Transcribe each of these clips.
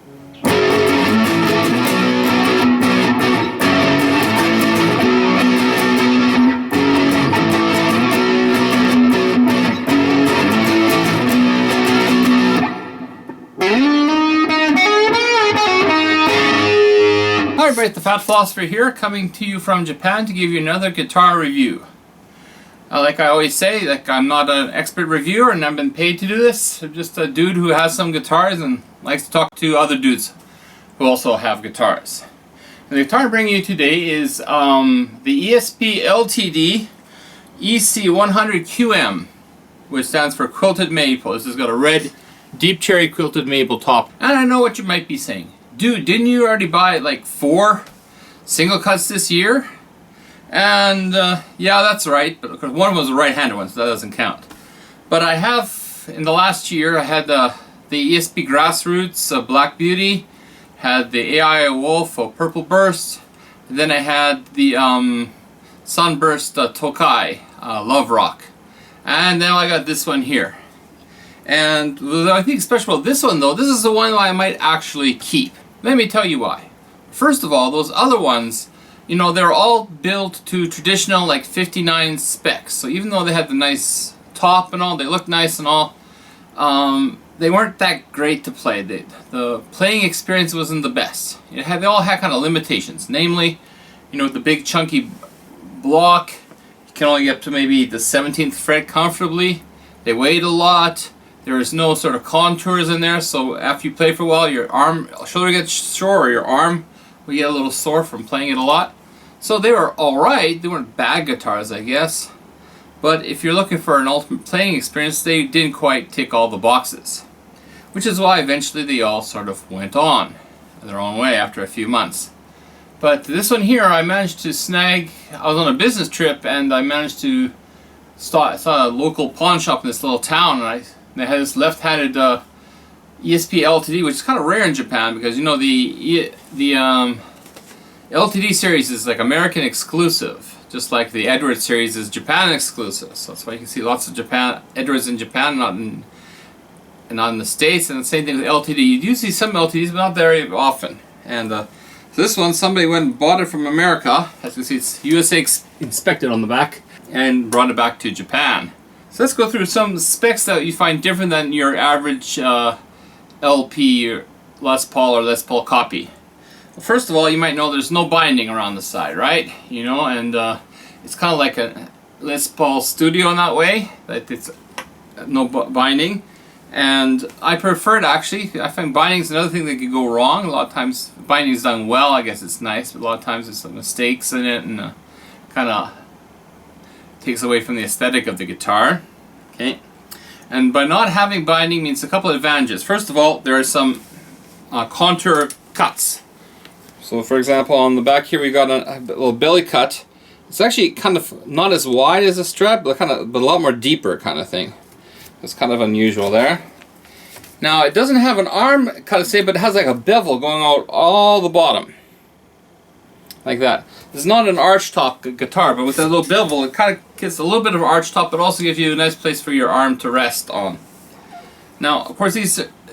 Hi everybody, it's the Fat Philosopher here, coming to you from Japan to give you another guitar review. Like I always say, I'm not an expert reviewer and I've been paid to do this. I'm just a dude who has some guitars and likes to talk to other dudes who also have guitars. And the guitar I'm bringing you today is the ESP LTD EC100QM, which stands for Quilted Maple. This has got a red deep cherry quilted maple top. And I know what you might be saying. Dude, didn't you already buy like 4 single cuts this year? And yeah, that's right, but one of them was a right-handed one, so that doesn't count. But I have, in the last year, I had the ESP Grassroots Black Beauty, had the AI Wolf Purple Burst, and then I had the Sunburst Tokai Love Rock. And then I got this one here. And I think special about this one though, this is the one I might actually keep. Let me tell you why. First of all, those other ones, you know, they're all built to traditional like 59 specs. So even though they had the nice top and all, they looked nice and all, they weren't that great to play. The playing experience wasn't the best. They all had kind of limitations. Namely, you know, with the big chunky block, you can only get up to maybe the 17th fret comfortably. They weighed a lot. There is no sort of contours in there, so after you play for a while, your shoulder gets sore, or your arm will get a little sore from playing it a lot. So they were alright, they weren't bad guitars, I guess. But if you're looking for an ultimate playing experience, they didn't quite tick all the boxes. Which is why eventually they all sort of went on their own way after a few months. But this one here, I managed to snag. I was on a business trip and I managed to I saw a local pawn shop in this little town, and they had this left-handed ESP LTD, which is kind of rare in Japan because, you know, the LTD series is like American exclusive, just like the Edwards series is Japan exclusive. So that's why you can see lots of Edwards in Japan, not in the States. And the same thing with LTD. You do see some LTDs, but not very often. And so this one, somebody went and bought it from America. As you can see, it's USA inspected on the back, and brought it back to Japan. So let's go through some specs that you find different than your average LP or Les Paul or Les Paul copy. Well, first of all, you might know there's no binding around the side, right? You know, and it's kind of like a Les Paul Studio in that way, that it's no binding. And I prefer it actually. I find binding is another thing that could go wrong. A lot of times binding is done well, I guess it's nice, but a lot of times there's some mistakes in it and kind of takes away from the aesthetic of the guitar. Okay, and by not having binding means a couple of advantages. First of all, there are some contour cuts. So for example, on the back here we got a little belly cut. It's actually kind of not as wide as a strap, but a lot more deeper kind of thing. It's kind of unusual there. Now it doesn't have an arm cut, but it has like a bevel going out all the bottom. Like that. This is not an arch top guitar, but with that little bevel, it kind of gets a little bit of arch top, but also gives you a nice place for your arm to rest on. Now, of course,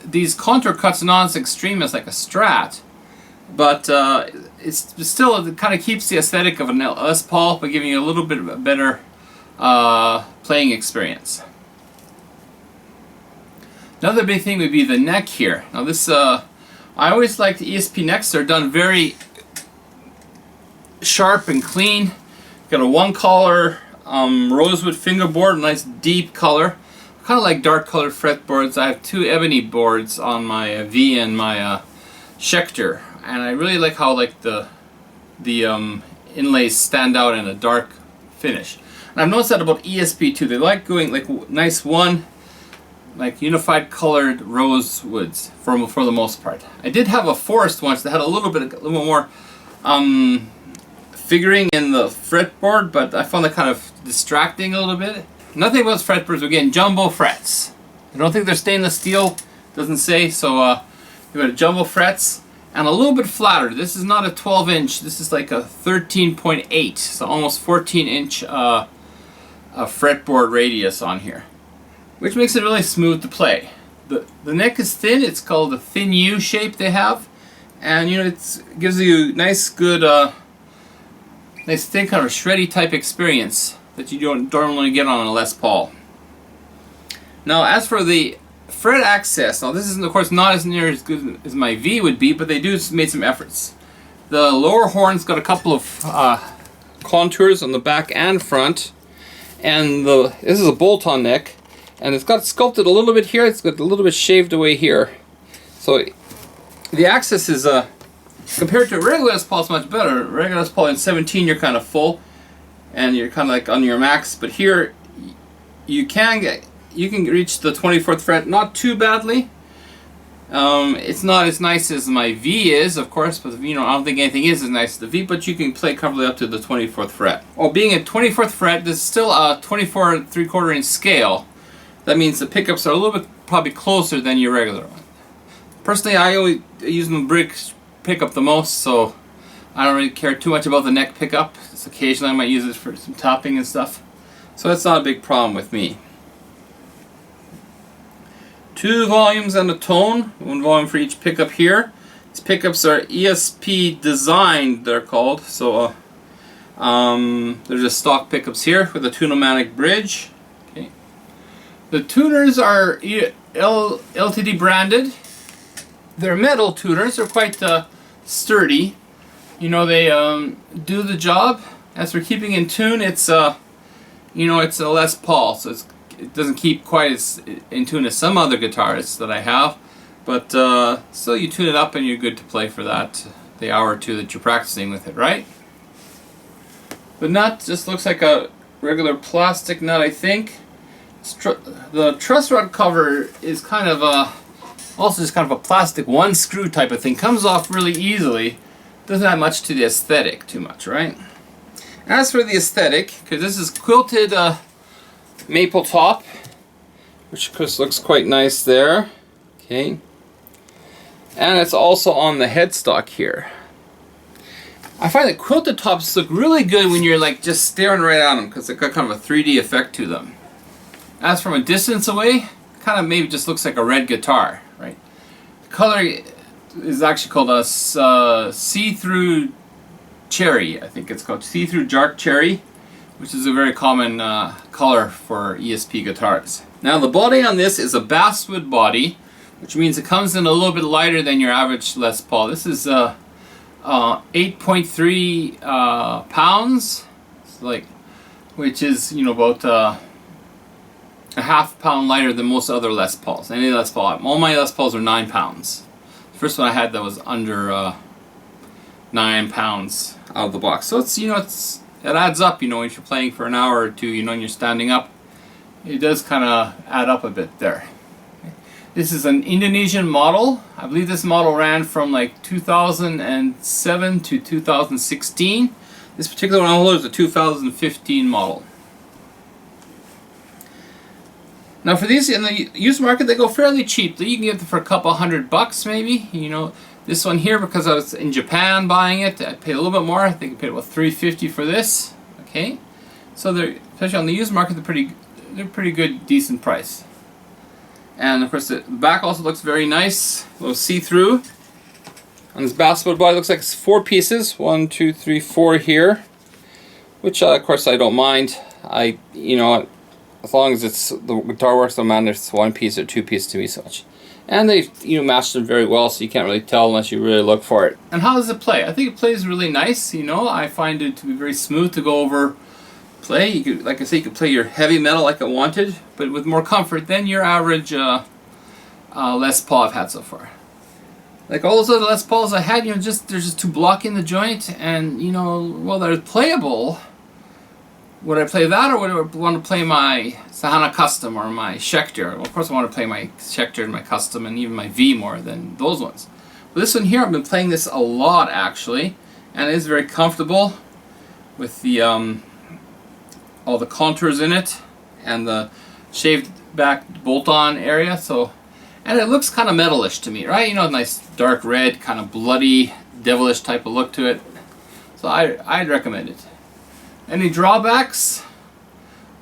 these contour cuts are not as extreme as like a Strat, but it's still, it kind of keeps the aesthetic of a Les Paul by giving you a little bit better playing experience. Another big thing would be the neck here. Now this, I always like the ESP necks. They're done very sharp and clean. Got a one color rosewood fingerboard, nice deep color. Kind of like dark colored fretboards. I have 2 ebony boards on my V and my Schecter, and I really like how the inlays stand out in a dark finish. And I've noticed that about ESP too. They like going like nice one, like unified colored rosewoods for the most part. I did have a forest once that had a little more figuring in the fretboard, but I found that kind of distracting a little bit. Nothing about fretboards, again, jumbo frets. I don't think they're stainless steel, doesn't say, so you got jumbo frets and a little bit flatter. This is not a 12-inch, this is like a 13.8, so almost 14-inch fretboard radius on here, which makes it really smooth to play. the neck is thin. It's called the thin U shape they have, and you know it gives you nice good nice thin kind of shreddy type experience that you don't normally get on a Les Paul. Now as for the fret access, now this is of course not as near as good as my V would be, but they do made some efforts. The lower horn's got a couple of contours on the back and front, and this is a bolt-on neck, and it's got sculpted a little bit here. It's got a little bit shaved away here, so the access is compared to a regular Les Paul, it's much better. Regular Les Paul in 17 you're kind of full, and you're kind of like on your max, but here you can reach the 24th fret not too badly. It's not as nice as my V is, of course, but you know I don't think anything is as nice as the V, but you can play comfortably up to the 24th fret. Well, being at 24th fret, this is still a 24 3/4 inch scale. That means the pickups are a little bit probably closer than your regular one. Personally, I always use the brick pickup the most, so I don't really care too much about the neck pickup. Just occasionally I might use it for some topping and stuff, so that's not a big problem with me. 2 volumes and a tone, 1 volume for each pickup here. These pickups are ESP designed, they're called. So they're just stock pickups here with a Tune-O-Matic bridge. Okay. The tuners are LTD branded. They're metal tuners. They're quite sturdy. You know, they do the job. As for keeping in tune, it's you know, it's a Les Paul, so it doesn't keep quite as in tune as some other guitars that I have, but still you tune it up and you're good to play for that, the hour or two that you're practicing with it, right? The nut just looks like a regular plastic nut, I think. The truss rod cover is kind of also just kind of a plastic one screw type of thing. Comes off really easily. Doesn't add much to the aesthetic too much, right? As for the aesthetic, because this is quilted maple top, which of course looks quite nice there. Okay, and it's also on the headstock here. I find that quilted tops look really good when you're like just staring right at them, because they've got kind of a 3D effect to them. As from a distance away, kind of maybe just looks like a red guitar, right? The color is actually called a see-through cherry. I think it's called see-through dark cherry, which is a very common color for ESP guitars. Now the body on this is a basswood body, which means it comes in a little bit lighter than your average Les Paul. This is 8.3 pounds, like, which is, you know, about a half pound lighter than most other Les Pauls. Any Les Paul, all my Les Pauls are 9 pounds. The first one I had that was under 9 pounds out of the box. So it's, you know, it adds up, you know, if you're playing for an hour or two, you know, and you're standing up, it does kind of add up a bit there. This is an Indonesian model. I believe this model ran from like 2007 to 2016. This particular one is a 2015 model. Now for these in the used market, they go fairly cheaply. You can get them for a couple $100 maybe. You know, this one here, because I was in Japan buying it, I paid a little bit more. I think I paid about $350 for this. Okay, so they're, especially on the used market, they're pretty good, decent price. And of course the back also looks very nice, a little see-through. On this basswood body, it looks like it's 4 pieces, 1, 2, 3, 4 here, which of course I don't mind. You know, as long as it's the guitar works, don't matter if it's 1 piece or 2 pieces to me so much. And they, you know, match them very well, so you can't really tell unless you really look for it. And how does it play? I think it plays really nice. You know, I find it to be very smooth to go over. Play. You could, like I say, you could play your heavy metal like I wanted, but with more comfort than your average Les Paul I've had so far. Like all those other Les Pauls I had, you know, they're just too blocky in the joint, and you know, well, they're playable. Would I play that, or would I want to play my Sahana Custom or my Schecter? Well, of course I want to play my Schecter and my Custom and even my V more than those ones. But this one here, I've been playing this a lot actually, and it is very comfortable with the all the contours in it and the shaved back bolt-on area. So, and it looks kind of metalish to me, right? You know, nice dark red, kind of bloody, devilish type of look to it. So I'd recommend it. Any drawbacks?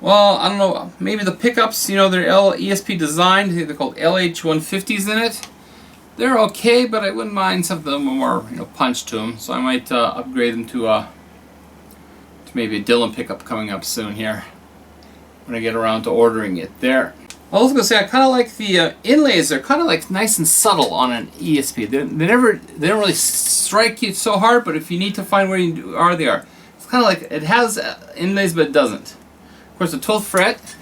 well, I don't know, maybe the pickups, you know, they're ESP designed, they're called LH150s in it. They're okay, but I wouldn't mind something a little more, you know, punch to them. So I might upgrade them to maybe a Dylan pickup coming up soon here, when I get around to ordering it there. I was gonna say I kind of like the inlays. They're kind of like nice and subtle on an ESP. They don't really strike you so hard, but if you need to find where you are, they are. It's kind of like it has inlays, but it doesn't. Of course, the 12th fret.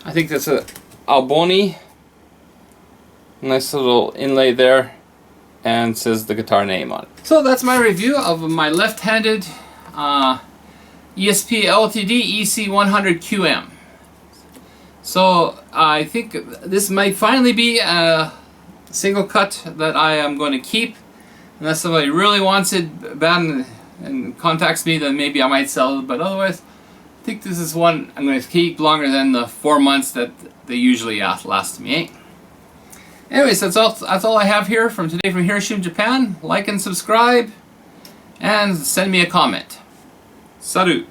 I think that's a Alboni. Nice little inlay there, and says the guitar name on it. So that's my review of my left-handed ESP LTD EC100QM. So I think this might finally be a single cut that I am going to keep. Unless somebody really wants it bad and contacts me, then maybe I might sell it. But otherwise, I think this is one I'm going to keep longer than the 4 months that they usually last me. Eh? Anyways, that's all I have here from today from Hiroshima, Japan. Like and subscribe, and send me a comment. Salut!